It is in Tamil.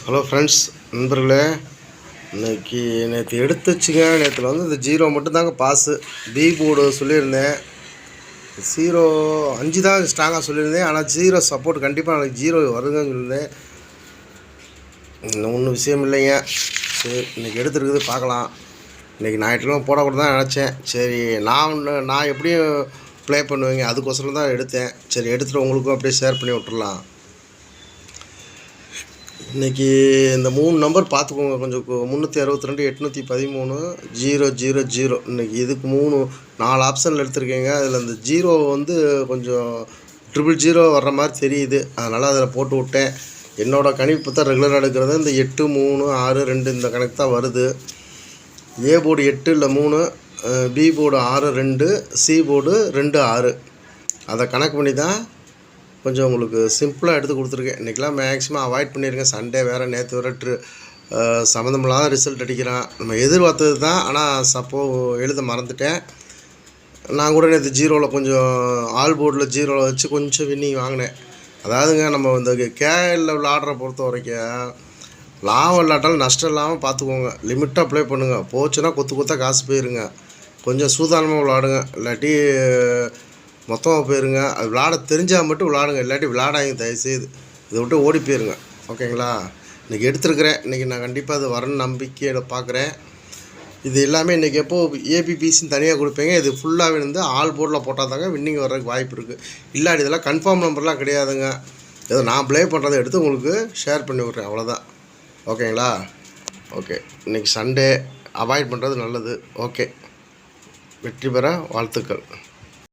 ஹலோ ஃப்ரெண்ட்ஸ், நண்பர்களே. நேற்று எடுத்து வச்சுங்க. நேற்றுல வந்து இந்த 0 மட்டும்தாங்க பாஸு. பி போர்டு சொல்லியிருந்தேன். 0 5 தான் ஸ்ட்ராங்காக சொல்லியிருந்தேன். ஆனால் 0 சப்போர்ட் கண்டிப்பாக எனக்கு 0 வருதுன்னு சொல்லியிருந்தேன். ஒன்றும் விஷயம் இல்லைங்க. சரி, இன்றைக்கி எடுத்துருக்குது பார்க்கலாம். இன்றைக்கி ஞாயிற்றுக்கிழமை போடக்கூட தான் நினச்சேன். சரி, நான் எப்படியும் ப்ளே பண்ணுவேங்க, அதுக்கோசரம் தான் எடுத்தேன். சரி, எடுத்துகிட்டு உங்களுக்கும் அப்படியே ஷேர் பண்ணி விட்டுறலாம். இன்றைக்கி இந்த 3 நம்பர் பார்த்துக்கோங்க. கொஞ்சம் 362 813 000. இன்றைக்கி இதுக்கு 4 ஆப்ஷனில் எடுத்திருக்கேங்க. அதில் இந்த 0 வந்து கொஞ்சம் 000 வர்ற மாதிரி தெரியுது. அதனால் அதில் போட்டு விட்டேன். என்னோடய கணிப்பு தான் ரெகுலராக எடுக்கிறது. இந்த 8 3 6 2 இந்த கணக்கு தான் வருது. ஏ போர்டு 8 இல்லை 3, பி போர்டு 6 2, சி போர்டு 2 6. அதை கணக்கு பண்ணி தான் கொஞ்சம் உங்களுக்கு சிம்பிளாக எடுத்து கொடுத்துருக்கேன். இன்றைக்கெலாம் மேக்ஸிமம் அவாய்ட் பண்ணிடுங்க. சண்டே வேறு, நேற்று வேறு சம்மந்தமில்லாத ரிசல்ட் அடிக்கிறான். நம்ம எதிர்பார்த்தது தான், ஆனால் எழுத மறந்துட்டேன். நான் கூட நேற்று 0வில் கொஞ்சம் ஆல் போர்டில் 0வில் வச்சு கொஞ்சம் வின்னிங் வாங்கினேன். அதாவதுங்க, நம்ம இந்த கேஎல்ல விளாடுற பொறுத்த வரைக்கும் லாபம் இல்லாட்டாலும் நஷ்டம் இல்லாமல் பார்த்துக்கோங்க. லிமிட்டாக ப்ளே பண்ணுங்கள். போச்சுன்னா கொத்தாக காசு போயிருங்க. கொஞ்சம் சூதானமாக விளாடுங்க. இல்லாட்டி மொத்தமாக போயிருங்க. அது விளாட தெரிஞ்சால் மட்டும் விளாடுங்க. இல்லாட்டி விளாடாங்க தயவுசெய்து. இதை விட்டு ஓடி போயிருங்க. ஓகேங்களா? இன்றைக்கி எடுத்துருக்கிறேன். இன்றைக்கி நான் கண்டிப்பாக அது வரணும் நம்பிக்கையில் பார்க்குறேன். இது எல்லாமே இன்றைக்கி ஏபிபிசின்னு தனியாக கொடுப்பேங்க. இது ஃபுல்லாகவே வந்து ஆல் போர்டில் போட்டால் தாங்க வின்னிங் வர்றதுக்கு வாய்ப்பு இருக்குது. இல்லாட்டி இதெல்லாம் கன்ஃபார்ம் நம்பர்லாம் கிடையாதுங்க. ஏதோ நான் ப்ளே பண்ணுறதை எடுத்து உங்களுக்கு ஷேர் பண்ணி விட்றேன், அவ்வளோதான். ஓகேங்களா? ஓகே, இன்றைக்கி சண்டே அவாய்ட் பண்ணுறது நல்லது. ஓகே, வெற்றி பெற வாழ்த்துக்கள்.